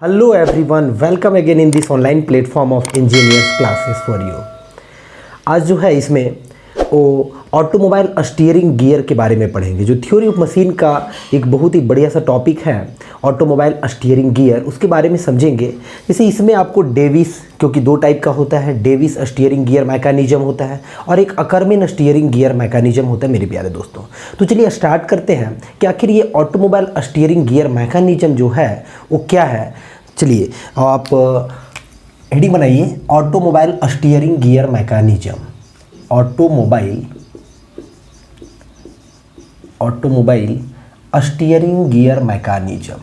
Hello everyone, welcome again in this online platform of engineers classes for you। आज जो है इसमें वो ऑटोमोबाइल स्टीयरिंग गियर के बारे में पढ़ेंगे। जो थ्योरी ऑफ मशीन का एक बहुत ही बढ़िया सा टॉपिक है ऑटोमोबाइल स्टीयरिंग गियर, उसके बारे में समझेंगे। जैसे इसमें आपको डेविस, क्योंकि दो टाइप का होता है, डेविस स्टीयरिंग गियर मैकेनिज्म होता है और एक अकरमैन स्टीयरिंग गियर मैकेनिज्म होता है मेरे प्यारे दोस्तों। तो चलिए स्टार्ट करते हैं कि आखिर ये ऑटोमोबाइल स्टीयरिंग गियर मैकेनिज्म जो है वो क्या है। चलिए आप हेडिंग बनाइए, automobile steering gear mechanism. Automobile steering gear mechanism,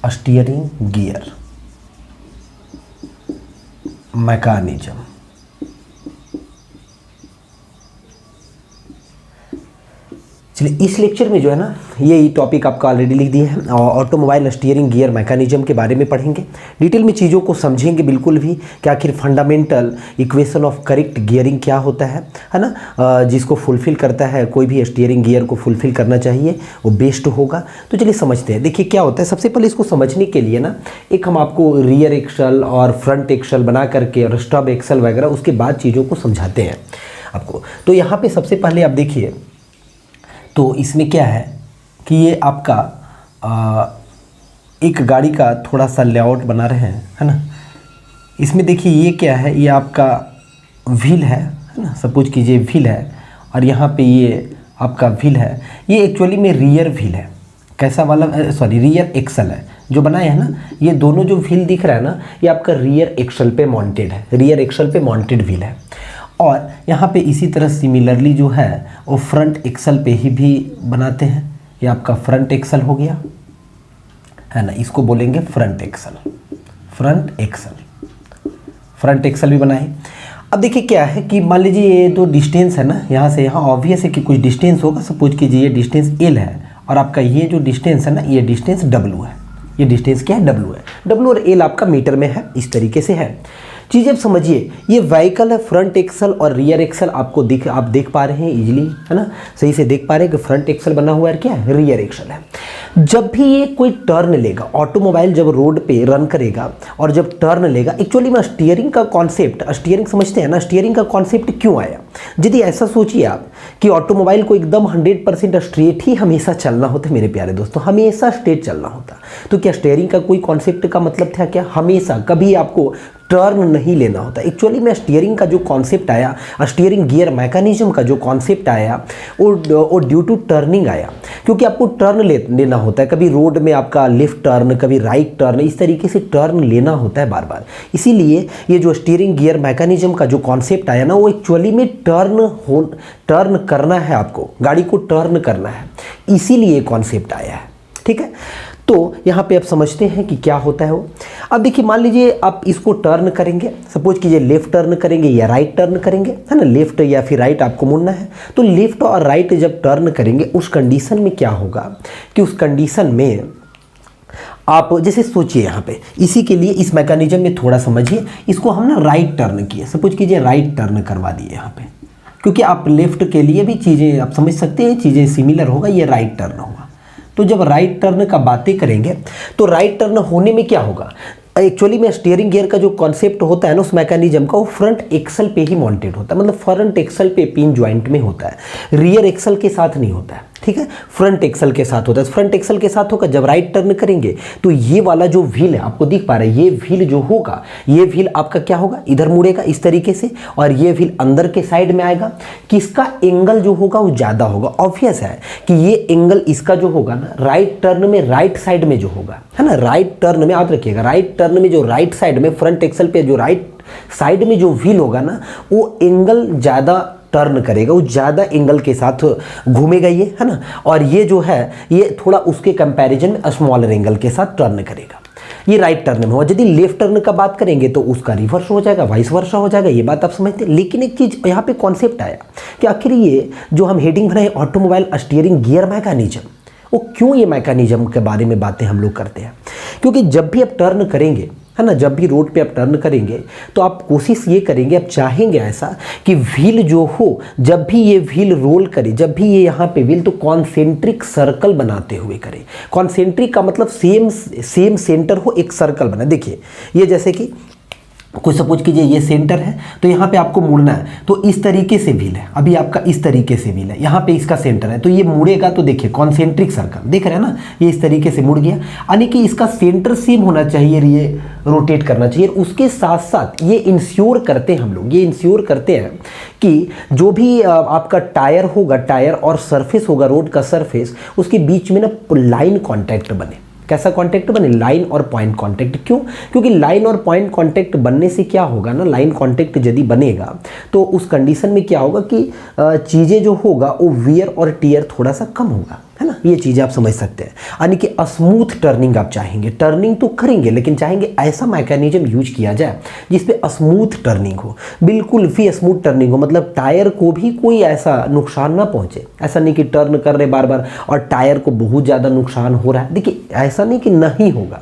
steering gear mechanism. चलिए इस लेक्चर में जो है ना ये टॉपिक आपका ऑलरेडी लिख दिए हैं, ऑटोमोबाइल स्टीयरिंग गियर मैकेनिज्म के बारे में पढ़ेंगे। डिटेल में चीज़ों को समझेंगे बिल्कुल भी कि आखिर fundamental equation of correct gearing क्या होता है ना, जिसको फुलफ़िल करता है कोई भी स्टीयरिंग गियर को फुलफ़िल करना चाहिए वो बेस्ट होगा। तो चलिए समझते हैं। देखिए क्या होता है, सबसे पहले इसको समझने के लिए ना एक हम आपको रियर एक्सल और फ्रंट एक्सल बना करके और स्टब एक्सल वगैरह उसके बाद चीज़ों को समझाते हैं आपको। तो यहाँ पर सबसे पहले आप देखिए, तो इसमें क्या है कि ये आपका एक गाड़ी का थोड़ा सा लेआउट बना रहे हैं, है ना। इसमें देखिए ये क्या है, ये आपका व्हील है ना, सपोज कीजिए व्हील है और यहाँ पे ये आपका व्हील है। ये एक्चुअली में रियर व्हील है, कैसा वाला, सॉरी रियर एक्सल है जो बनाए है ना। ये दोनों जो व्हील दिख रहा है ना ये आपका रियर एक्सल पे माउंटेड है, रियर एक्सल पे माउंटेड व्हील है। और यहाँ पे इसी तरह सिमिलरली जो है वो फ्रंट एक्सल पे ही भी बनाते हैं। ये आपका फ्रंट एक्सल हो गया है ना, इसको बोलेंगे फ्रंट एक्सल। फ्रंट एक्सल भी बनाए। अब देखिए क्या है कि मान लीजिए ये तो डिस्टेंस है ना, यहाँ से यहाँ ऑब्वियस है कि कुछ डिस्टेंस होगा। सपोज कीजिए ये डिस्टेंस L है और आपका ये जो डिस्टेंस है ना ये डिस्टेंस W है। ये डिस्टेंस क्या है, W है। W और L आपका मीटर में है, इस तरीके से है चीज़। अब समझिए ये व्हीकल है, फ्रंट एक्सल और रियर एक्सल आपको आप देख पा रहे हैं इजीली, है ना, सही से देख पा रहे हैं कि फ्रंट एक्सल बना हुआ है, क्या है, रियर एक्सल है। जब भी ये कोई टर्न लेगा, ऑटोमोबाइल जब रोड पे रन करेगा और जब टर्न लेगा, एक्चुअली में स्टीयरिंग का कॉन्सेप्ट, स्टीयरिंग समझते हैं ना, स्टीयरिंग का कॉन्सेप्ट क्यों आया। यदि ऐसा सोचिए आप कि ऑटोमोबाइल को एकदम 100% स्ट्रेट ही हमेशा चलना होता है मेरे प्यारे दोस्तों, हमेशा स्ट्रेट चलना होता, तो क्या स्टीयरिंग का कोई कॉन्सेप्ट का मतलब था क्या, हमेशा कभी आपको टर्न नहीं लेना होता। एक्चुअली में स्टीयरिंग का जो कॉन्सेप्ट आया, स्टीयरिंग गियर मैकेनिज्म का जो कॉन्सेप्ट आया वो ड्यू टू टर्निंग आया, क्योंकि आपको टर्न लेना होता है। कभी रोड में आपका लेफ्ट टर्न, कभी राइट टर्न, इस तरीके से टर्न लेना होता है बार बार। इसीलिए ये जो स्टीयरिंग गियर मैकेनिज्म का जो कॉन्सेप्ट आया ना वो एक्चुअली में टर्न करना है, आपको गाड़ी को टर्न करना है, इसीलिए कॉन्सेप्ट आया है। ठीक है, तो यहाँ पे आप समझते हैं कि क्या होता है वो। अब देखिए मान लीजिए आप इसको टर्न करेंगे, सपोज कीजिए लेफ्ट टर्न करेंगे या राइट टर्न करेंगे, है ना, लेफ्ट या फिर राइट आपको मुड़ना है। तो लेफ्ट और राइट जब टर्न करेंगे उस कंडीशन में क्या होगा कि उस कंडीशन में आप जैसे सोचिए यहाँ पे, इसी के लिए इस मैकेनिज्म में थोड़ा समझिए। इसको हम ना राइट टर्न किए, सपोज कीजिए राइट टर्न करवा दिए यहाँ पे, क्योंकि आप लेफ्ट के लिए भी चीज़ें आप समझ सकते हैं, चीज़ें सिमिलर होगा, ये राइट टर्न होगा। तो जब राइट टर्न का बातें करेंगे तो राइट टर्न होने में क्या होगा, एक्चुअली में स्टीयरिंग गियर का जो कॉन्सेप्ट होता है ना उस मैकेनिज्म का, वो फ्रंट एक्सल पे ही माउंटेड होता है, मतलब फ्रंट एक्सल पे पिन जॉइंट में होता है, रियर एक्सल के साथ नहीं होता है। ठीक है, फ्रंट एक्सल के साथ होता है। फ्रंट एक्सल के साथ होगा, जब राइट टर्न करेंगे तो ये वाला जो व्हील है आपको दिख पा रहा है, ये व्हील जो होगा, ये व्हील आपका क्या होगा, इधर मुड़ेगा इस तरीके से, और ये व्हील अंदर के साइड में आएगा। किसका एंगल जो होगा वो ज़्यादा होगा। ऑब्वियस है कि ये एंगल इसका जो होगा ना राइट टर्न में, राइट साइड में जो होगा, है ना, राइट टर्न में याद रखिएगा, राइट टर्न में जो राइट साइड में, फ्रंट एक्सल पे जो राइट साइड में जो व्हील होगा ना वो एंगल ज़्यादा टर्न करेगा, वो ज़्यादा एंगल के साथ घूमेगा ये, है ना। और ये जो है ये थोड़ा उसके कंपैरिजन में स्मॉलर एंगल के साथ टर्न करेगा। ये राइट टर्न में हो। यदि लेफ्ट टर्न का बात करेंगे तो उसका रिवर्स हो जाएगा, वाइस वर्सा हो जाएगा। ये बात आप समझते हैं। लेकिन एक चीज़ यहाँ पे कॉन्सेप्ट आया कि आखिर ये जो हम हेडिंग बनाए ऑटोमोबाइल स्टीयरिंग गियर मैकेनिज्म, वो क्यों ये मैकेनिज्म के बारे में बातें हम लोग करते हैं, क्योंकि जब भी आप टर्न करेंगे है ना, जब भी रोड पे आप टर्न करेंगे तो आप कोशिश ये करेंगे, आप चाहेंगे ऐसा कि व्हील जो हो, जब भी ये व्हील रोल करे, जब भी ये यहाँ पे व्हील, तो कॉन्सेंट्रिक सर्कल बनाते हुए करे। कॉन्सेंट्रिक का मतलब सेम सेंटर हो, एक सर्कल बना। देखिए ये जैसे कि कुछ सपोज कीजिए ये सेंटर है, तो यहाँ पे आपको मुड़ना है, तो इस तरीके से व्हील है, अभी आपका इस तरीके से व्हील है, यहाँ पे इसका सेंटर है, तो ये मुड़ेगा, तो देखिए कॉन्सेंट्रिक सर्कल देख रहे हैं ना, ये इस तरीके से मुड़ गया, यानी कि इसका सेंटर सेम होना चाहिए, ये रोटेट करना चाहिए। उसके साथ साथ ये इंश्योर करते हैं हम लोग, ये इंश्योर करते हैं कि जो भी आपका टायर होगा, टायर और सरफेस होगा, रोड का सरफेस, उसके बीच में ना लाइन कॉन्टैक्ट बने। कैसा कांटेक्ट बने? लाइन और पॉइंट कांटेक्ट। क्यों? क्योंकि लाइन और पॉइंट कांटेक्ट बनने से क्या होगा ना, लाइन कांटेक्ट यदि बनेगा तो उस कंडीशन में क्या होगा कि चीज़ें जो होगा वो वियर और टियर थोड़ा सा कम होगा, है ना। ये चीज़ें आप समझ सकते हैं, यानी कि स्मूथ टर्निंग आप चाहेंगे, टर्निंग तो करेंगे लेकिन चाहेंगे ऐसा मैकेनिज्म यूज किया जाए जिसपे स्मूथ टर्निंग हो, बिल्कुल भी स्मूथ टर्निंग हो, मतलब टायर को भी कोई ऐसा नुकसान ना पहुंचे। ऐसा नहीं कि टर्न कर रहे बार बार और टायर को बहुत ज़्यादा नुकसान हो रहा है। देखिए ऐसा नहीं कि नहीं होगा,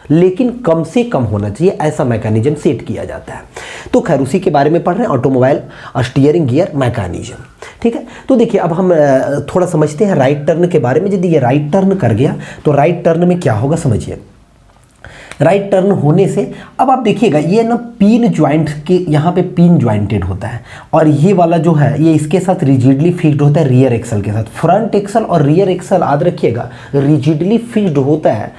लेकिन कम से कम होना चाहिए, ऐसा मैकेनिज्म सेट किया जाता है। तो खैर उसी के बारे में पढ़ रहे हैं, ऑटोमोबाइल स्टीयरिंग गियर मैकेनिज्म। ठीक है, तो देखिए अब हम थोड़ा समझते हैं राइट टर्न के बारे में। यदि ये राइट टर्न कर गया तो राइट टर्न में क्या होगा समझिए। राइट टर्न होने से अब आप देखिएगा ये ना पिन ज्वाइंट के यहाँ पे पिन ज्वाइंटेड होता है, और ये वाला जो है ये इसके साथ रिजिडली फिक्स्ड होता है रियर एक्सल के साथ। फ्रंट एक्सल और रियर एक्सल याद रखिएगा रिजिडली फिक्स्ड होता है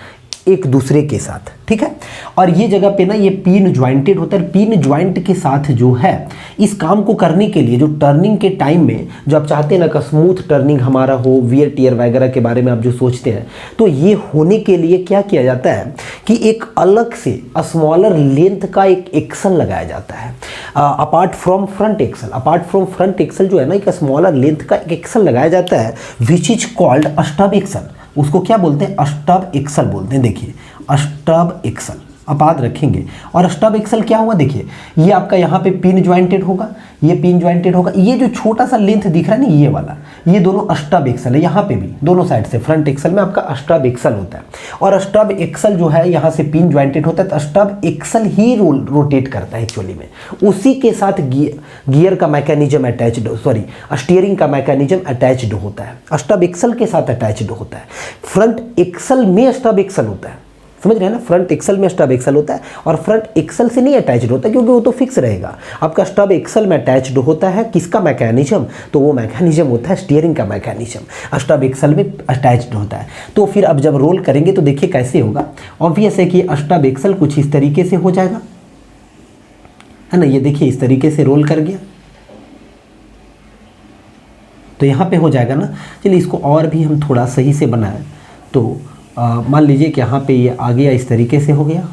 एक दूसरे के साथ, ठीक है। और ये जगह पे ना ये पिन ज्वाइंटेड होता है। पिन ज्वाइंट के साथ जो है इस काम को करने के लिए जो टर्निंग के टाइम में जो आप चाहते हैं ना कि स्मूथ टर्निंग हमारा हो, वियर टियर वगैरह के बारे में आप जो सोचते हैं, तो ये होने के लिए क्या किया जाता है कि एक अलग से स्मॉलर लेंथ का एक एक्सल लगाया जाता है apart from front axle. Apart from front axle जो है ना एक स्मॉलर लेंथ का एक एक्सल लगाया जाता है which is called stub axle. उसको क्या बोलते हैं? स्टब एक्सल बोलते हैं। देखिए स्टब एक्सल आप याद रखेंगे। और स्टब एक्सल क्या हुआ, देखिए ये आपका यहाँ पे पिन ज्वाइंटेड होगा, ये पिन ज्वाइंटेड होगा, ये जो छोटा सा लेंथ दिख रहा है ना ये वाला, ये दोनों स्टब एक्सल है। यहाँ पे भी दोनों साइड से फ्रंट एक्सल में आपका स्टब एक्सल होता है, और स्टब एक्सल जो है यहाँ से पिन ज्वाइंटेड होता है, तो स्टब एक्सल ही रोटेट करता है एक्चुअली में। उसी के साथ गियर का मैकेनिज्म अटैच्ड, सॉरी स्टीयरिंग का मैकेनिज्म अटैच्ड होता है, स्टब एक्सल के साथ अटैच्ड होता है। फ्रंट एक्सल में स्टब एक्सल होता है, समझ रहे हैं ना। फ्रंट एक्सल में स्टब एक्सल होता है और फ्रंट एक्सल से नहीं अटैच्ड होता क्योंकि वो तो फिक्स रहेगा। आपका स्टब एक्सल में अटैच्ड होता है किसका मैकेनिज्म? तो वो मैकेनिज्म होता है स्टीयरिंग का मैकेनिज्म, स्टब एक्सल में अटैच्ड होता है। तो फिर अब जब रोल करेंगे तो देखिए कैसे होगा। ऑब्वियस है कि स्टब एक्सल कुछ इस तरीके से हो जाएगा, है ना। ये देखिए इस तरीके से रोल कर गया, तो यहाँ पे हो जाएगा ना। चलिए इसको और भी हम थोड़ा सही से बनाएं तो मान लीजिए कि यहाँ पे ये आ गया, इस तरीके से हो गया,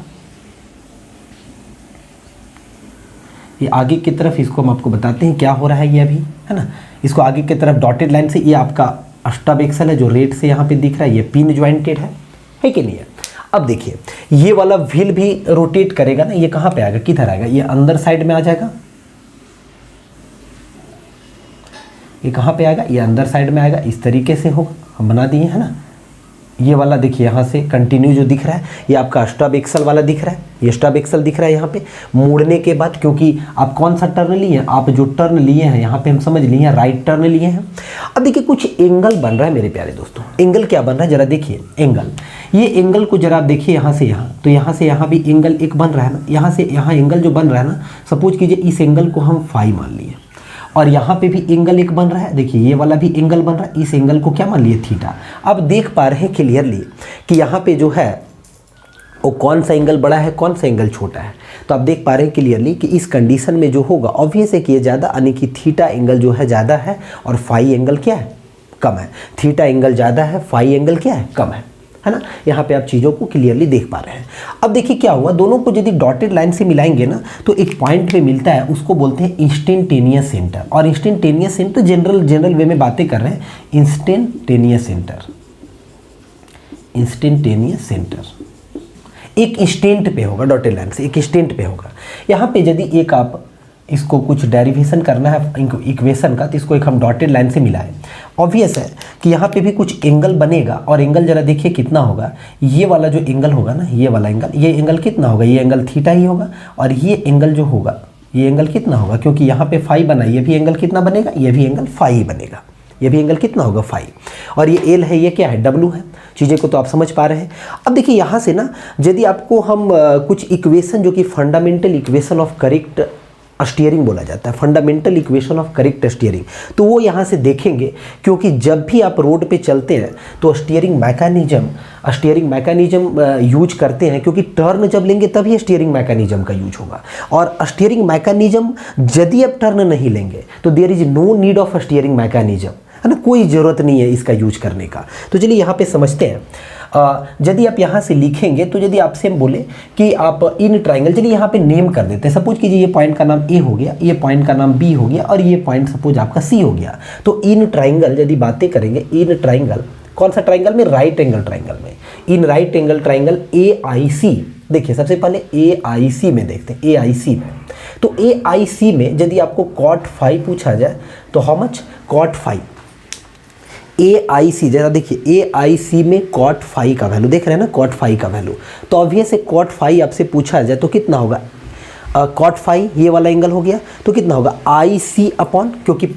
ये आगे की तरफ। इसको हम आपको बताते हैं क्या हो रहा है ये अभी, है ना। इसको आगे की तरफ डॉटेड लाइन से, ये आपका स्टब एक्सल है जो रेड से यहाँ पे दिख रहा है, ये पिन ज्वाइंटेड है कि नहीं है। अब देखिए ये वाला व्हील भी रोटेट करेगा ना, ये कहाँ पे आएगा, किधर आएगा, ये अंदर साइड में आ जाएगा। ये कहाँ पे आएगा, ये अंदर साइड में आएगा, इस तरीके से होगा, हम बना दिए है ना। ये वाला देखिए यहाँ से कंटिन्यू जो दिख रहा है ये आपका स्टब एक्सल वाला दिख रहा है, ये स्टब एक्सल दिख रहा है यहाँ पे। मोड़ने के बाद क्योंकि आप कौन सा टर्न लिए हैं, आप जो टर्न लिए हैं यहाँ पे हम समझ लिए हैं राइट टर्न लिए हैं। अब देखिए कुछ एंगल बन रहा है मेरे प्यारे दोस्तों। एंगल क्या बन रहा है जरा देखिए, एंगल, ये एंगल को जरा आप देखिए यहाँ से यहाँ, तो यहाँ से यहाँ भी एंगल एक बन रहा है ना। यहाँ से यहाँ एंगल जो बन रहा है ना, सपोज कीजिए इस एंगल को हम फाई मान लिए, और यहाँ पे भी एंगल एक बन रहा है, देखिए ये वाला भी एंगल बन रहा है, इस एंगल को क्या मान लिए थीटा। अब देख पा रहे हैं क्लियरली कि यहाँ पे जो है वो कौन सा एंगल बड़ा है, कौन सा एंगल छोटा है। तो आप देख पा रहे हैं क्लियरली कि इस कंडीशन में जो होगा ऑब्वियस है कि ये ज़्यादा, यानी कि थीटा एंगल जो है ज़्यादा है और फाई एंगल क्या है, कम है। थीटा एंगल ज़्यादा है, फाई एंगल क्या है, कम है ना। यहाँ पे आप चीज़ों को क्लियरली देख पा रहे हैं। अब देखिए क्या हुआ, दोनों को यदि डॉटेड लाइन से मिलाएंगे ना तो एक पॉइंट पे मिलता है, उसको बोलते हैं इंस्टेंटेनियस सेंटर। और इंस्टेंटेनियस सेंटर जनरल वे में बातें कर रहे हैं, इंस्टेंटेनियस सेंटर, इंस्टेंटेनियस सेंटर एक इंस्टेंट पे होगा, डॉटेड लाइन से एक इंस्टेंट पे होगा। यहाँ पे यदि एक आप इसको कुछ डेरिवेशन करना है इक्वेशन का, तो इसको एक हम डॉटेड लाइन से मिलाएं। ऑब्वियस है कि यहाँ पे भी कुछ एंगल बनेगा, और एंगल जरा देखिए कितना होगा। ये वाला जो एंगल होगा ना, ये वाला एंगल, ये एंगल कितना होगा, ये एंगल थीटा ही होगा। और ये एंगल जो होगा, ये एंगल कितना होगा, क्योंकि यहाँ पे फाई बना, ये भी एंगल कितना बनेगा, ये भी एंगल फाई बनेगा। ये भी एंगल कितना होगा, फाई। और ये एल है, ये क्या है, डब्लू है। चीज़ें को तो आप समझ पा रहे हैं। अब देखिए यहाँ से ना, यदि आपको हम कुछ इक्वेशन जो कि fundamental equation of correct steering बोला जाता है, fundamental equation of correct steering, तो वो यहाँ से देखेंगे। क्योंकि जब भी आप रोड पे चलते हैं तो स्टीयरिंग मैकेनिज्म यूज करते हैं, क्योंकि टर्न जब लेंगे तभी स्टीयरिंग मैकेनिज्म का यूज होगा। और स्टीयरिंग मैकेनिज्म यदि आप टर्न नहीं लेंगे तो there is no need of steering mechanism, है ना, कोई ज़रूरत नहीं है इसका यूज करने का। तो चलिए यहाँ पे समझते हैं। यदि आप यहाँ से लिखेंगे, तो यदि आपसे हम बोले कि आप इन ट्राइंगल, चलिए यहाँ पे नेम कर देते हैं। सपोज कीजिए ये पॉइंट का नाम ए हो गया, ये पॉइंट का नाम बी हो गया, और ये पॉइंट सपोज आपका सी हो गया। तो इन ट्राइंगल यदि बातें करेंगे, इन ट्राइंगल, कौन सा ट्राइंगल में, राइट एंगल ट्राइंगल में, in right angle triangle AIC। देखिए सबसे पहले AIC में देखते हैं, AIC में। तो AIC में यदि आपको cot phi पूछा जाए तो how much, cot phi AIC, जरा देखिए AIC में cot phi का वैल्यू देख रहे हैं ना, cot phi का वैल्यू। तो ऑब्वियस है cot phi आपसे पूछा जाए तो कितना होगा, cot phi ये वाला एंगल हो गया, तो कितना होगा IC अपॉन, क्योंकि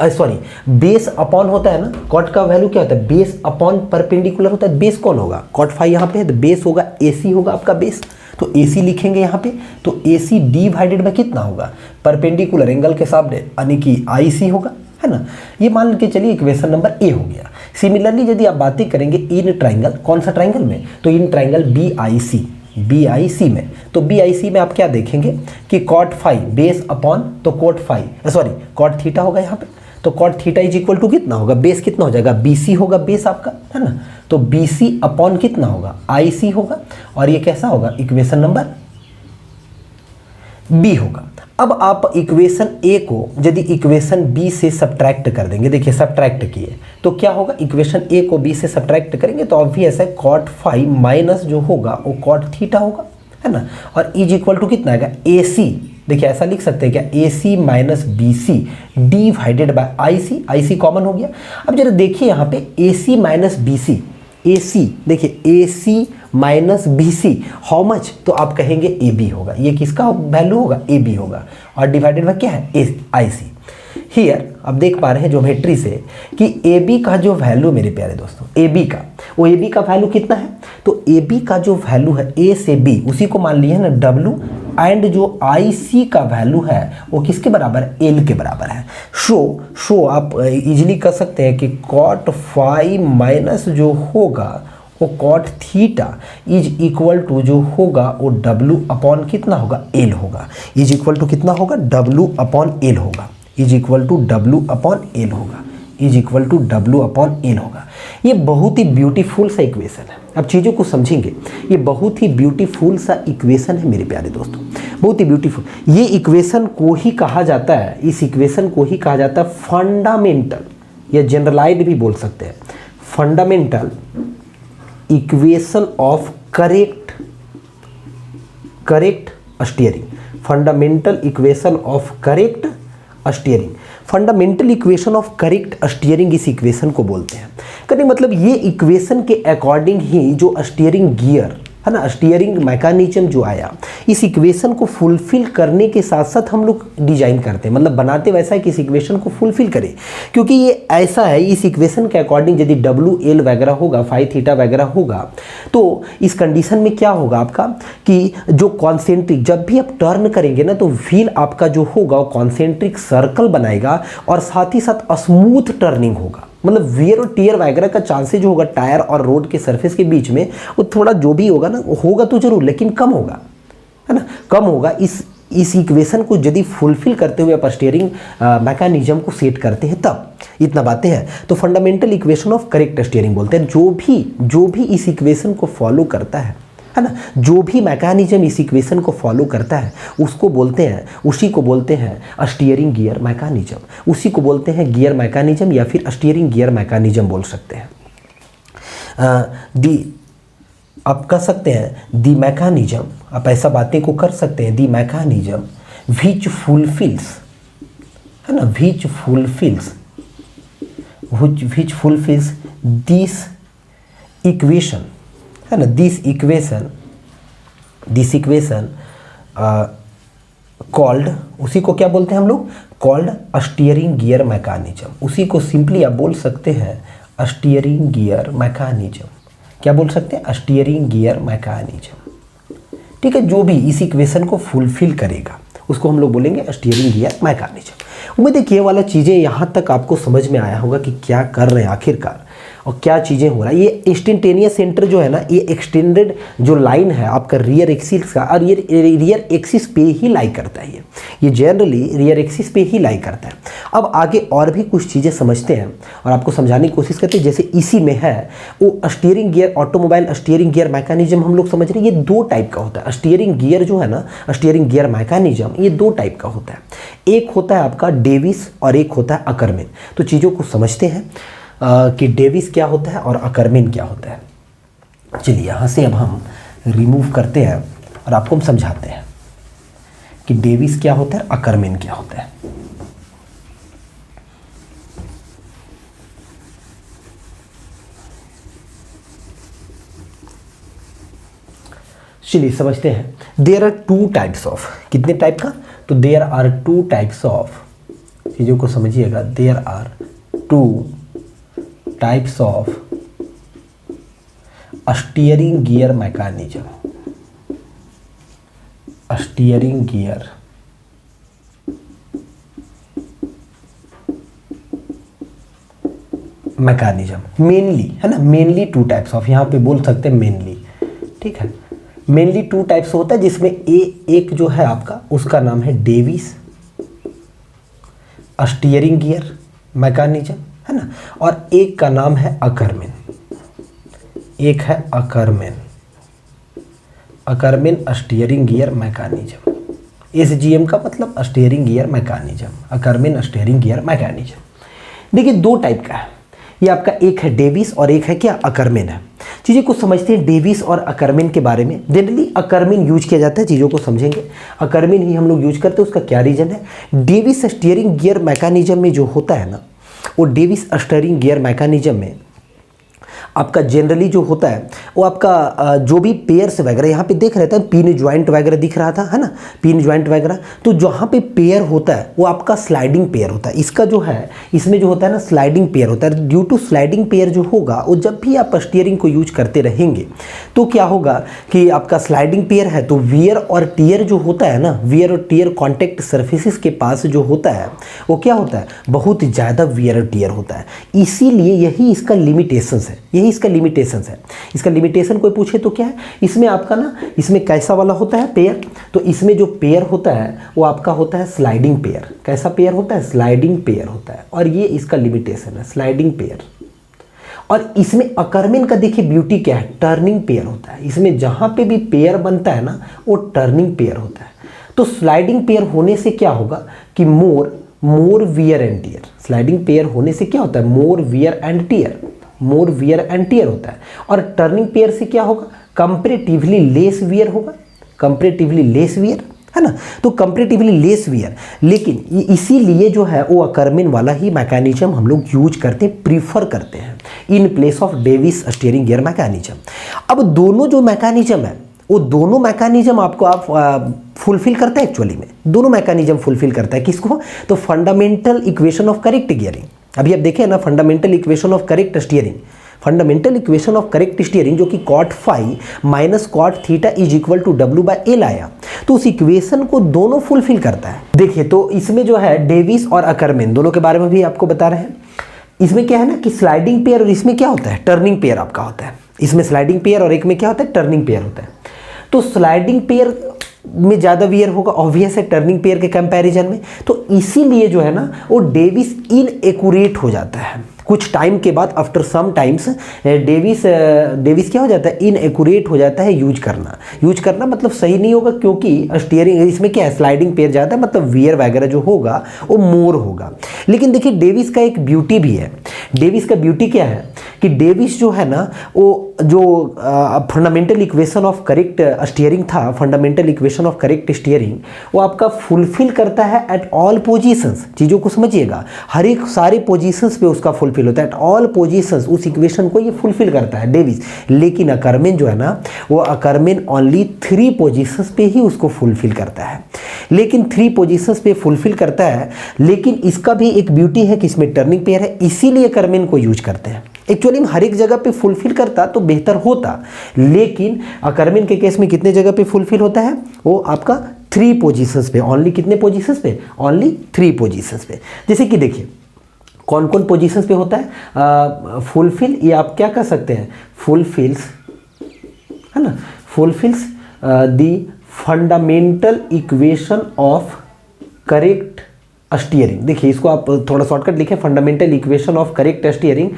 सॉरी बेस अपॉन होता है ना, cot का वैल्यू क्या होता है, बेस अपॉन परपेंडिकुलर होता है। बेस कौन होगा, cot phi यहाँ पे है, तो बेस होगा AC होगा आपका बेस। तो AC लिखेंगे यहाँ पे, तो AC डिवाइडेड बाय कितना होगा, परपेंडिकुलर एंगल के सामने, यानी कि IC होगा, है ना। ये मान के चलिए इक्वेशन नंबर ए हो गया। सिमिलरली यदि आप बातें करेंगे इन ट्राइंगल, कौन सा ट्राइंगल में, तो इन ट्राइंगल BIC में, तो BIC में आप क्या देखेंगे कि cot phi बेस अपॉन, तो cot थीटा होगा यहाँ पे। तो cot theta is equal to कितना होगा, बेस कितना हो जाएगा, BC होगा बेस आपका, है ना। तो BC अपॉन कितना होगा, IC होगा। और ये कैसा होगा, इक्वेशन नंबर बी होगा। अब आप इक्वेशन ए को यदि इक्वेशन बी से सब्ट्रैक्ट कर देंगे, देखिए सब्ट्रैक्ट किए तो क्या होगा, इक्वेशन ए को बी से सब्ट्रैक्ट करेंगे तो ऑब्वियस है cot phi माइनस जो होगा वो cot थीटा होगा, है ना। और इज इक्वल टू कितना आएगा, AC, देखिए ऐसा लिख सकते हैं क्या, AC minus BC divided by IC common हो गया। अब जरा देखिए यहाँ पे AC माइनस BC, AC देखिए AC minus BC how much, तो आप कहेंगे AB होगा। ये किसका वैल्यू होगा, AB होगा, और डिवाइडेड बाय क्या है, IC। हियर आप देख पा रहे हैं ज्योमेट्री से कि AB का जो वैल्यू, मेरे प्यारे दोस्तों, AB का, वो AB का वैल्यू कितना है, तो AB का जो वैल्यू है A से B, उसी को मान लिया है ना W, एंड जो IC का वैल्यू है वो किसके बराबर है, L के बराबर है। शो आप इजीली कर सकते हैं कि cot phi माइनस जो होगा वो cot theta is equal to जो होगा वो W अपॉन कितना होगा, L होगा। इज इक्वल टू कितना होगा, W अपॉन L होगा, is equal to W upon L होगा, is equal to W upon L होगा। ये बहुत ही ब्यूटीफुल सा इक्वेशन है। अब चीज़ों को समझेंगे, ये बहुत ही ब्यूटीफुल सा इक्वेशन है मेरे प्यारे दोस्तों, बहुत ही ब्यूटीफुल। ये इक्वेशन को ही कहा जाता है, इस इक्वेशन को ही कहा जाता है फंडामेंटल या जनरलाइज्ड भी बोल सकते हैं, fundamental equation of correct steering, fundamental equation of correct steering, fundamental equation of correct steering इस इक्वेशन को बोलते हैं। कहने मतलब ये इक्वेशन के अकॉर्डिंग ही जो स्टीयरिंग गियर है ना, स्टीयरिंग मैकेनिज्म जो आया, इस इक्वेशन को फुलफिल करने के साथ साथ हम लोग डिजाइन करते हैं, मतलब बनाते वैसा है कि इस इक्वेशन को फुलफिल करें। क्योंकि ये ऐसा है, इस इक्वेशन के अकॉर्डिंग यदि WL वगैरह होगा, फाई थीटा वगैरह होगा, तो इस कंडीशन में क्या होगा आपका कि जो कॉन्सेंट्रिक, जब भी आप टर्न करेंगे ना तो व्हील आपका जो होगा वो कॉन्सेंट्रिक सर्कल बनाएगा, और साथ ही साथ स्मूथ टर्निंग होगा। मतलब वियर और टीयर वगैरह का चांसेज जो होगा टायर और रोड के सरफेस के बीच में, वो थोड़ा जो भी होगा ना, होगा तो जरूर लेकिन कम होगा, है ना, कम होगा। इस इक्वेशन को यदि फुलफिल करते हुए आप स्टीयरिंग मैकेनिज्म को सेट करते हैं तब इतना बातें हैं। तो fundamental equation of correct steering बोलते हैं। जो भी इस इक्वेशन को फॉलो करता है ना, जो भी मैकेनिज्म इस इक्वेशन को फॉलो करता है उसको बोलते हैं, उसी को बोलते हैं स्टीयरिंग गियर मैकेनिज्म, उसी को बोलते हैं गियर मैकेनिज्म या फिर स्टीयरिंग गियर मैकेनिज्म बोल सकते हैं। आप कह सकते हैं दी मैकेनिज्म, आप ऐसा बातें को कर सकते हैं, दी मैकेनिज्म विच फुलफिल्स, है ना, विच फुलफिल्स दिस इक्वेशन, है ना, दिस इक्वेशन कॉल्ड, उसी को क्या बोलते हैं हम लोग, कॉल्ड स्टीयरिंग गियर मैकेनिज्म। उसी को सिंपली आप बोल सकते हैं स्टीयरिंग गियर मैकेनिज्म। क्या बोल सकते हैं, स्टीयरिंग गियर मैकेनिज्म। ठीक है, जो भी इस इक्वेशन को फुलफिल करेगा उसको हम लोग बोलेंगे स्टीयरिंग गियर मैकेनिज्म। उम्मीद है कि ये वाला चीज़ें यहाँ तक आपको समझ में आया होगा कि क्या कर रहे हैं आखिरकार और क्या चीज़ें हो रहा है। ये इंस्टेंटेनियस सेंटर जो है ना, ये एक्सटेंडेड जो लाइन है आपका रियर एक्सिस का, और ये रियर एक्सिस पे ही लाई करता है। ये जनरली रियर एक्सिस पे ही लाई करता है। अब आगे और भी कुछ चीज़ें समझते हैं और आपको समझाने की कोशिश करते हैं। जैसे इसी में है वो steering gear, automobile steering gear mechanism हम लोग समझ रहे हैं। ये दो टाइप का होता है। स्टीयरिंग गियर जो है ना, स्टीयरिंग गियर मैकेनिज्म, ये दो टाइप का होता है। एक होता है आपका डेविस और एक होता है अकरमैन। तो चीज़ों को समझते हैं कि डेविस क्या होता है और अकरमैन क्या होता है। चलिए यहाँ से अब हम रिमूव करते हैं और आपको हम समझाते हैं कि डेविस क्या होता है, अकरमैन क्या होता है। चलिए समझते हैं। There are two types of, कितने टाइप का, तो there are two types of, चीज़ों को समझिएगा। There are two types of steering gear mechanism, steering gear mechanism. Mainly, है ना, मेनली टू टाइप्स ऑफ, यहाँ पे बोल सकते हैं मेनली। ठीक है, मेनली टू टाइप्स होता है, जिसमें एक जो है आपका उसका नाम है डेविस स्टीयरिंग गियर मैकेनिज्म, है ना, और एक का नाम है अकरमैन। एक है Ackermann steering gear mechanism. SGM का मतलब steering gear mechanism, Ackermann steering gear mechanism. देखिए दो टाइप का है ये आपका, एक है डेविस और एक है क्या, अकरमैन है। चीज़ें को समझते हैं डेविस और अकरमैन के बारे में। जनरली अकरमैन यूज किया जाता है, चीज़ों को समझेंगे। अकरमैन ही हम लोग यूज करते हैं। उसका क्या रीज़न है, डेविस स्टीयरिंग गियर मैकेनिज्म में जो होता है ना, वो डेविस स्टीयरिंग गियर मैकेनिज्म में आपका जनरली जो होता है वो आपका जो भी पेयर्स वगैरह यहाँ पे देख रहे थे, पिन ज्वाइंट वगैरह दिख रहा था, है ना, पिन ज्वाइंट वगैरह। तो जहाँ पे पेयर होता है वो आपका स्लाइडिंग पेयर होता है। इसका जो है, इसमें जो होता है ना स्लाइडिंग पेयर होता है। ड्यू टू स्लाइडिंग पेयर जो होगा, वो जब भी आप स्टीयरिंग को यूज करते रहेंगे तो क्या होगा कि आपका स्लाइडिंग पेयर है तो वियर और टियर जो होता है ना, वियर और टियर कॉन्टेक्ट सर्फेसिस के पास जो होता है वो क्या होता है, बहुत ज़्यादा वियर और टियर होता है। इसीलिए यही इसका लिमिटेशंस है, यही इसका लिमिटेशंस है। इसका लिमिटेशन कोई पूछे तो क्या है, इसमें आपका ना, इसमें कैसा वाला होता है पेयर, तो इसमें जो पेयर होता है वो आपका होता है स्लाइडिंग पेयर। कैसा पेयर होता है, स्लाइडिंग पेयर होता है, और ये इसका लिमिटेशन है, स्लाइडिंग पेयर। और इसमें अकरमैन का देखिए ब्यूटी क्या है, टर्निंग पेयर होता है। इसमें जहाँ पे भी पेयर बनता है ना वो टर्निंग पेयर होता है। तो स्लाइडिंग पेयर होने से क्या होगा कि more wear and tear. Sliding pair होने से क्या होता है, more wear and tear, more wear and tear होता है। और टर्निंग पेयर से क्या होगा, कंपैरेटिवली लेस वियर होगा, कंपैरेटिवली लेस वियर, है ना। तो कंपैरेटिवली लेस वियर, लेकिन इसीलिए जो है वो अकरमैन वाला ही मैकेनिज्म हम लोग यूज करते हैं, प्रीफर करते हैं in place of Davis steering gear mechanism. अब दोनों जो मैकेनिज्म है वो दोनों मैकेनिज्म आपको आप फुलफिल करता है। एक्चुअली में दोनों मैकेनिज्म फुलफिल करता है किसको, तो fundamental equation of correct gearing. अभी आप देखें ना, fundamental equation of correct steering, fundamental equation of correct steering जो कि cot phi minus cot theta is equal to W/L आया, तो उस इक्वेशन को दोनों फुलफिल करता है। देखिए तो इसमें जो है डेविस और अकरमैन दोनों के बारे में भी आपको बता रहे हैं। इसमें क्या है ना कि स्लाइडिंग पेयर और इसमें क्या होता है, टर्निंग पेयर आपका होता है। इसमें स्लाइडिंग पेयर और एक में क्या होता है, टर्निंग पेयर होता है। तो स्लाइडिंग पेयर में ज़्यादा वियर होगा, ऑब्वियस है, टर्निंग पेयर के कंपैरिजन में। तो इसीलिए जो है ना वो डेविस इनएक्यूरेट हो जाता है कुछ टाइम के बाद। आफ्टर सम टाइम्स डेविस क्या हो जाता है, इनएक्यूरेट हो जाता है। यूज करना मतलब सही नहीं होगा, क्योंकि स्टीयरिंग इसमें क्या है, स्लाइडिंग पेयर ज़्यादा है, मतलब वियर वगैरह जो होगा वो मोर होगा। लेकिन देखिए डेविस का एक ब्यूटी भी है। डेविस का ब्यूटी क्या है कि डेविस जो है ना वो जो fundamental equation of correct steering था, fundamental equation of correct steering, वो आपका फुलफिल करता है एट ऑल पोजीशंस। चीज़ों को समझिएगा, हर एक सारे पोजीशंस पे उसका फुलफिल होता है, एट ऑल पोजीशंस उस इक्वेशन को ये फुलफिल करता है डेविस। लेकिन अकर्मन जो है ना, वो अकर्मन ओनली 3 पोजीशंस पे ही उसको फुलफिल करता है। लेकिन 3 पोजीशंस पे फुलफिल करता है, लेकिन इसका भी एक ब्यूटी है कि इसमें टर्निंग पेयर है, इसीलिए अकर्मन को यूज करते हैं। एक्चुअली में हर एक जगह पे फुलफिल करता तो बेहतर होता, लेकिन अकर्मन के केस में कितने जगह पे फुलफिल होता है, वो आपका 3 पोजीशंस पे, ओनली कितने पोजीशंस पे, ओनली 3 पोजीशंस पे। जैसे कि देखिए कौन कौन पोजीशंस पे होता है फुलफिल, ये आप क्या कर सकते हैं, फुलफिल्स, है ना, fulfils the fundamental equation of correct steering. देखिए इसको आप थोड़ा शॉर्टकट लिखें, fundamental equation of correct steering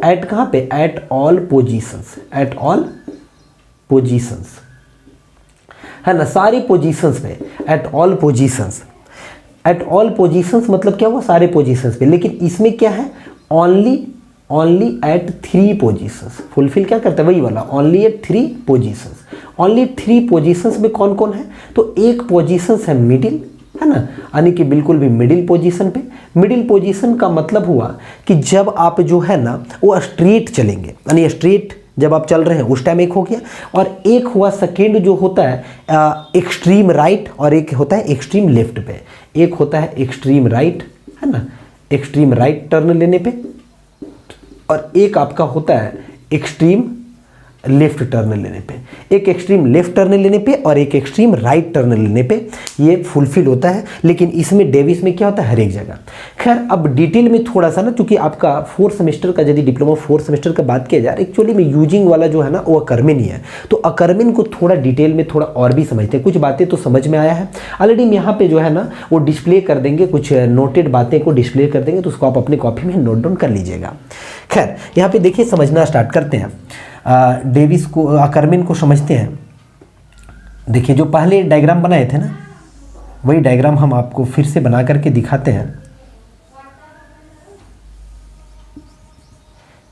at कहाँ पे, at all positions, at all positions, है ना, सारी पोजीशंस पे, at all positions. At all positions मतलब क्या हुआ, सारे पोजीशंस पे, लेकिन इसमें क्या है, ओनली एट 3 पोजीशंस। फुलफिल क्या करता है, वही वाला, only at 3 positions. Only 3 positions में कौन कौन है, तो एक पोजीशंस है मिडिल, है ना, यानी कि बिल्कुल भी मिडिल पोजीशन पे। मिडिल पोजीशन का मतलब हुआ कि जब आप जो है ना वो स्ट्रेट चलेंगे, यानी स्ट्रेट जब आप चल रहे हैं उस टाइम एक हो गया, और एक हुआ सेकेंड जो होता है एक्सट्रीम राइट, और एक होता है एक्सट्रीम लेफ्ट पे। एक होता है एक्सट्रीम राइट, है ना, एक्सट्रीम राइट टर्न लेने पे, और एक आपका होता है एक्सट्रीम लेफ्ट टर्न लेने पे। एक एक्सट्रीम लेफ्ट टर्न लेने पे और एक एक्सट्रीम राइट टर्न लेने पे ये फुलफिल होता है। लेकिन इसमें डेविस में क्या होता है, हर एक जगह। खैर अब डिटेल में थोड़ा सा ना, चूंकि आपका 4 सेमेस्टर का, यदि डिप्लोमा 4 सेमेस्टर का बात किया जाए, एक्चुअली में यूजिंग वाला जो है ना वो अकर्मन ही है, तो अकर्मन को थोड़ा डिटेल में थोड़ा और भी समझते हैं। कुछ बातें तो समझ में आया है ऑलरेडी, यहाँ पे जो है ना वो डिस्प्ले कर देंगे, कुछ नोटेड बातें को डिस्प्ले कर देंगे, तो उसको आप अपनी कॉपी में नोट डाउन कर लीजिएगा। खैर यहाँ पे देखिए समझना स्टार्ट करते हैं, डेविस को, अकर्मन को समझते हैं। देखिए जो पहले डायग्राम बनाए थे ना, वही डायग्राम हम आपको फिर से बना करके दिखाते हैं।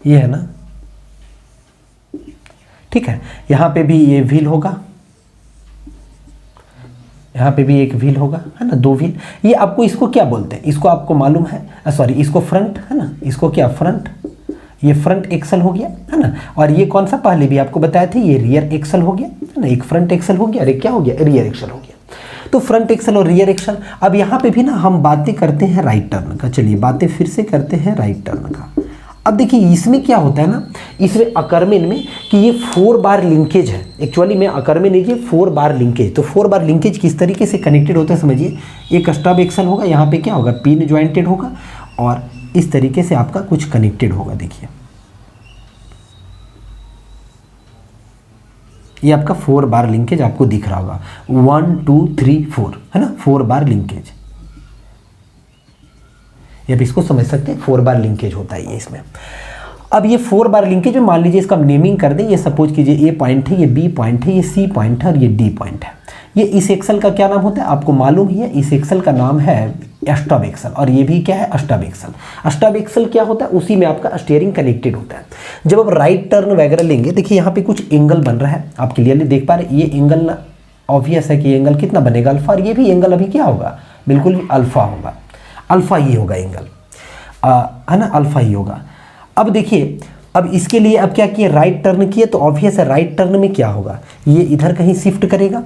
ये है ना, ठीक है, यहाँ पे भी ये व्हील होगा, यहाँ पे भी एक व्हील होगा, है ना, 2 व्हील। ये आपको इसको क्या बोलते हैं, इसको आपको मालूम है, सॉरी इसको फ्रंट, है ना, इसको क्या फ्रंट, ये फ्रंट एक्सल हो गया, है ना, और ये कौन सा पहले भी आपको बताए थे, ये रियर एक्सल हो गया, है ना, एक फ्रंट एक्सल हो गया और एक क्या हो गया, रियर एक्सल हो गया। तो फ्रंट एक्सल और रियर एक्सल। अब यहाँ पे भी ना हम बातें करते हैं राइट टर्न का, चलिए बातें फिर से करते हैं राइट टर्न का। अब देखिए इसमें क्या होता है ना, इसमें अकर्मन में कि ये 4 बार लिंकेज है, एक्चुअली में अकर्मन ये 4 बार लिंकेज। तो 4 बार लिंकेज किस तरीके से कनेक्टेड होता है समझिए, एक स्टब एक्सल होगा, यहाँ पे क्या होगा, पिन ज्वाइंटेड होगा, और इस तरीके से आपका कुछ कनेक्टेड होगा। देखिए ये आपका 4 बार लिंकेज आपको दिख रहा होगा, 1 2 3 4, है ना, 4 बार लिंकेज। ये आप इसको समझ सकते हैं, 4 बार लिंकेज होता है ये इसमें। अब ये 4 बार लिंकेज में मान लीजिए इसका नेमिंग कर दें, ये सपोज कीजिए ए पॉइंट है, ये बी पॉइंट है, ये सी पॉइंट है और ये डी पॉइंट है। ये इस एक्सल का क्या नाम होता है आपको मालूम ही है, इस एक्सल का नाम है स्टब एक्सल, और ये भी क्या है, स्टब एक्सल। स्टब एक्सल क्या होता है, उसी में आपका स्टीयरिंग कनेक्टेड होता है। जब आप राइट टर्न वगैरह लेंगे, देखिए यहाँ पे कुछ एंगल बन रहा है, आप क्लियरली देख पा रहे हैं, ये एंगल ना ऑब्वियस है कि ये एंगल कितना बनेगा, अल्फा, और ये भी एंगल अभी क्या होगा, बिल्कुल भी अल्फा होगा, अल्फा ही होगा एंगल, है ना, अल्फा ही होगा। अब देखिए अब इसके लिए अब क्या किए, राइट टर्न किए, तो ऑब्वियस है राइट टर्न में क्या होगा, ये इधर कहीं शिफ्ट करेगा,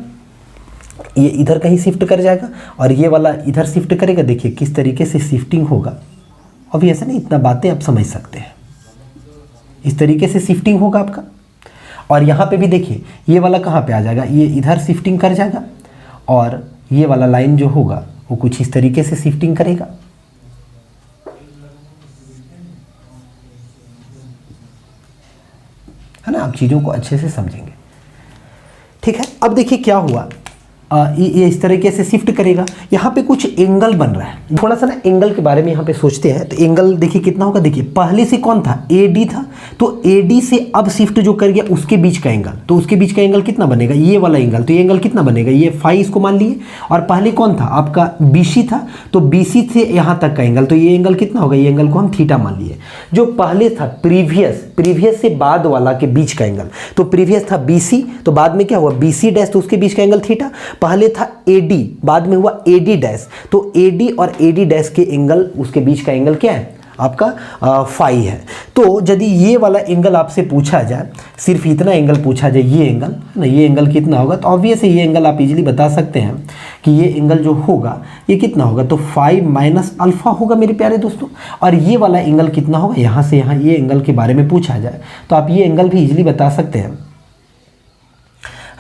ये इधर कहीं शिफ्ट कर जाएगा, और ये वाला इधर शिफ्ट करेगा। देखिए किस तरीके से शिफ्टिंग होगा, ऑब्वियस है ना, इतना बातें आप समझ सकते हैं, इस तरीके से शिफ्टिंग होगा आपका। और यहाँ पे भी देखिए ये वाला कहाँ पे आ जाएगा, ये इधर शिफ्टिंग कर जाएगा, और ये वाला लाइन जो होगा वो कुछ इस तरीके से शिफ्टिंग करेगा। है ना, आप चीज़ों को अच्छे से समझेंगे, ठीक है। अब देखिए क्या हुआ, ये इस तरीके से शिफ्ट करेगा, यहाँ पे कुछ एंगल बन रहा है। थोड़ा सा ना एंगल के बारे में यहाँ पे सोचते हैं, तो एंगल देखिए कितना होगा, देखिए पहले से कौन था, AD था, तो AD से अब शिफ्ट जो कर गया उसके बीच का एंगल, तो उसके बीच का एंगल कितना बनेगा, ये वाला एंगल, तो ये एंगल कितना बनेगा, ये फाई इसको मान लिए। और पहले कौन था आपका BC था, तो BC से यहाँ तक का एंगल, तो ये एंगल कितना होगा, ये एंगल को हम थीटा मान लिए। जो पहले था प्रीवियस से बाद वाला के बीच का एंगल, तो प्रीवियस था BC, तो बाद में क्या हुआ BC डैश, तो उसके बीच का एंगल थीटा। पहले था AD, बाद में हुआ AD डैश, तो AD और AD डैश के एंगल, उसके बीच का एंगल क्या है आपका फाई है। तो यदि ये वाला एंगल आपसे पूछा जाए, सिर्फ इतना एंगल पूछा जाए, ये एंगल है ना, ये एंगल कितना होगा, तो ऑब्वियस है ये एंगल आप इजीली बता सकते हैं कि ये एंगल जो होगा ये कितना होगा, तो फाई माइनस अल्फा होगा मेरे प्यारे दोस्तों। और ये वाला एंगल कितना होगा, यहाँ से यहाँ ये एंगल के बारे में पूछा जाए तो आप ये एंगल भी इजीली बता सकते हैं,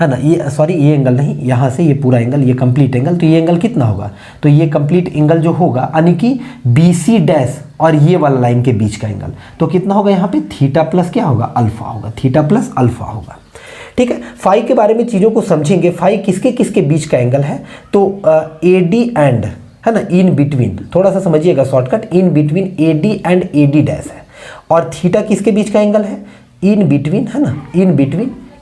है ना। ये सॉरी, ये एंगल नहीं, यहाँ से ये पूरा एंगल, ये कंप्लीट एंगल, तो ये एंगल कितना होगा, तो ये कंप्लीट एंगल जो होगा यानी कि BC डैश और ये वाला लाइन के बीच का एंगल, तो कितना होगा यहाँ पे थीटा प्लस क्या होगा, अल्फा होगा, थीटा प्लस अल्फा होगा। ठीक है, फाई के बारे में चीज़ों को समझेंगे। फाई किसके किसके बीच का एंगल है, तो AD एंड, है ना, इन बिटवीन, थोड़ा सा समझिएगा shortcut, in between AD and AD dash है। और थीटा किसके बीच का एंगल है, इन बिटवीन, है ना,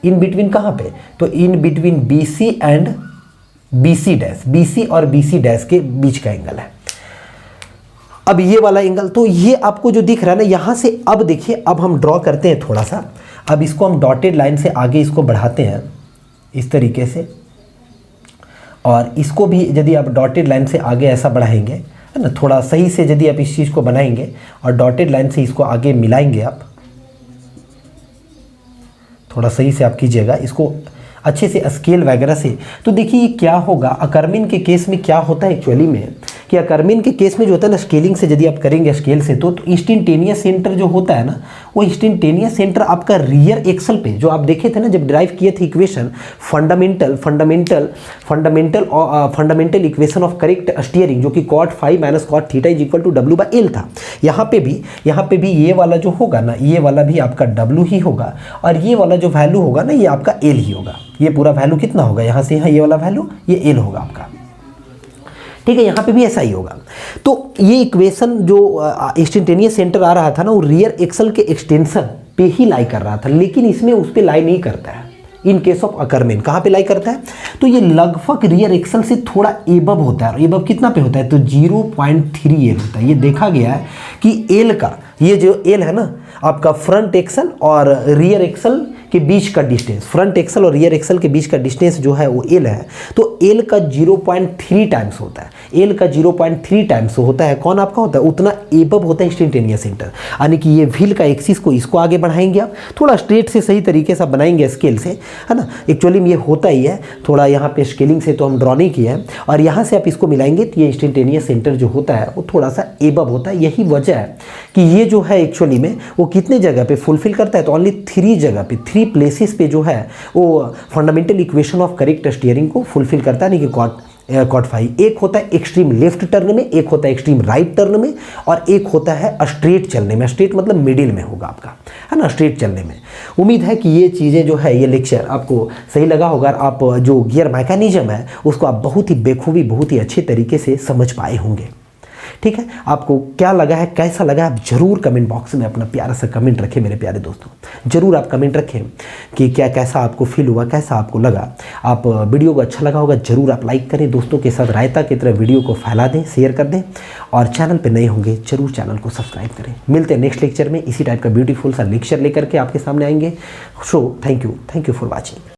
इन बिटवीन कहाँ पे, तो in between BC and BC dash, BC और BC डैश के बीच का एंगल है। अब ये वाला एंगल, तो ये आपको जो दिख रहा है ना यहाँ से, अब देखिए, अब हम ड्रॉ करते हैं थोड़ा सा, अब इसको हम डॉटेड लाइन से आगे इसको बढ़ाते हैं इस तरीके से, और इसको भी यदि आप डॉटेड लाइन से आगे ऐसा बढ़ाएंगे, है ना, थोड़ा सही से यदि आप इस चीज़ को बनाएंगे और डॉटेड लाइन से इसको आगे मिलाएंगे, आप थोड़ा सही से आप कीजिएगा इसको अच्छे से स्केल वगैरह से, तो देखिए ये क्या होगा। अकर्मिन के केस में क्या होता है एक्चुअली में, कि अकर्मिन के केस में जो होता है ना, स्केलिंग से यदि आप करेंगे स्केल से, तो इंस्टेंटेनियस सेंटर जो होता है ना, वो इंस्टेंटेनियस सेंटर आपका रियर एक्सल पे, जो आप देखे थे ना जब ड्राइव किए थे equation, fundamental equation of correct steering, जो कि cot phi minus cot theta is equal to W/L था। यहाँ पे भी ये वाला जो होगा ना, ये वाला भी आपका W ही होगा, और ये वाला जो वैल्यू होगा ना, ये आपका L ही होगा। ये पूरा वैल्यू कितना होगा, यहाँ से यहाँ ये वाला वैल्यू, ये L होगा आपका। ठीक है, यहाँ पे भी ऐसा ही होगा। तो ये इक्वेशन जो इंस्टेंटेनियस सेंटर आ रहा था ना, वो रियर एक्सल के एक्सटेंशन पे ही लाई कर रहा था, लेकिन इसमें उस पर लाई नहीं करता है। इन केस ऑफ अकर्मिन कहाँ पे लाई करता है, तो ये लगभग रियर एक्सल से थोड़ा एबव होता है। एबव कितना पे होता है, तो 0.3 L होता है। ये देखा गया है कि L का, ये जो L है ना आपका, फ्रंट एक्सल और रियर एक्सल के बीच का डिस्टेंस, फ्रंट एक्सल और रियर एक्सल के बीच का डिस्टेंस जो है वो L है, तो L का 0.3 टाइम्स होता है। L का 0.3 टाइम्स होता है, कौन आपका होता है, उतना एबव होता है इंस्टेंटेनियस सेंटर। यानी कि ये व्हील का एक्सिस को, इसको आगे बढ़ाएंगे आप, थोड़ा स्ट्रेट से सही तरीके से बनाएंगे स्केल से, है ना। एक्चुअली में ये होता ही है, थोड़ा यहाँ पे स्केलिंग से तो हम ड्रॉ नहीं किया है, और यहाँ से आप इसको मिलाएंगे तो ये इंस्टेंटेनियस सेंटर जो होता है वो थोड़ा सा एबव होता है। यही वजह है कि ये जो है एक्चुअली में वो कितने जगह पे फुलफिल करता है, तो ओनली 3 जगह पे, 3 प्लेसेस पे जो है वो fundamental equation of correct steering को फुलफिल करता है। नहीं कि cot फाई, एक होता है एक्सट्रीम लेफ्ट टर्न में, एक होता है एक्सट्रीम राइट टर्न में, और एक होता है स्ट्रेट चलने में। स्ट्रेट मतलब मिडिल में होगा आपका, है ना, स्ट्रेट चलने में। उम्मीद है कि ये चीज़ें जो है, ये लेक्चर आपको सही लगा होगा। आप जो गियर मैकेनिज्म है उसको आप बहुत ही बेखूबी, बहुत ही अच्छे तरीके से समझ पाए होंगे। ठीक है, आपको क्या लगा है, कैसा लगा, आप जरूर कमेंट बॉक्स में अपना प्यारा सा कमेंट रखें मेरे प्यारे दोस्तों। जरूर आप कमेंट रखें कि क्या, कैसा आपको फील हुआ, कैसा आपको लगा। आप वीडियो को अच्छा लगा होगा जरूर आप लाइक करें, दोस्तों के साथ रायता की तरह वीडियो को फैला दें, शेयर कर दें, और चैनल पर नए होंगे जरूर चैनल को सब्सक्राइब करें। मिलते हैं नेक्स्ट लेक्चर में, इसी टाइप का ब्यूटीफुल सा लेक्चर लेकर के आपके सामने आएंगे। So thank you for watching.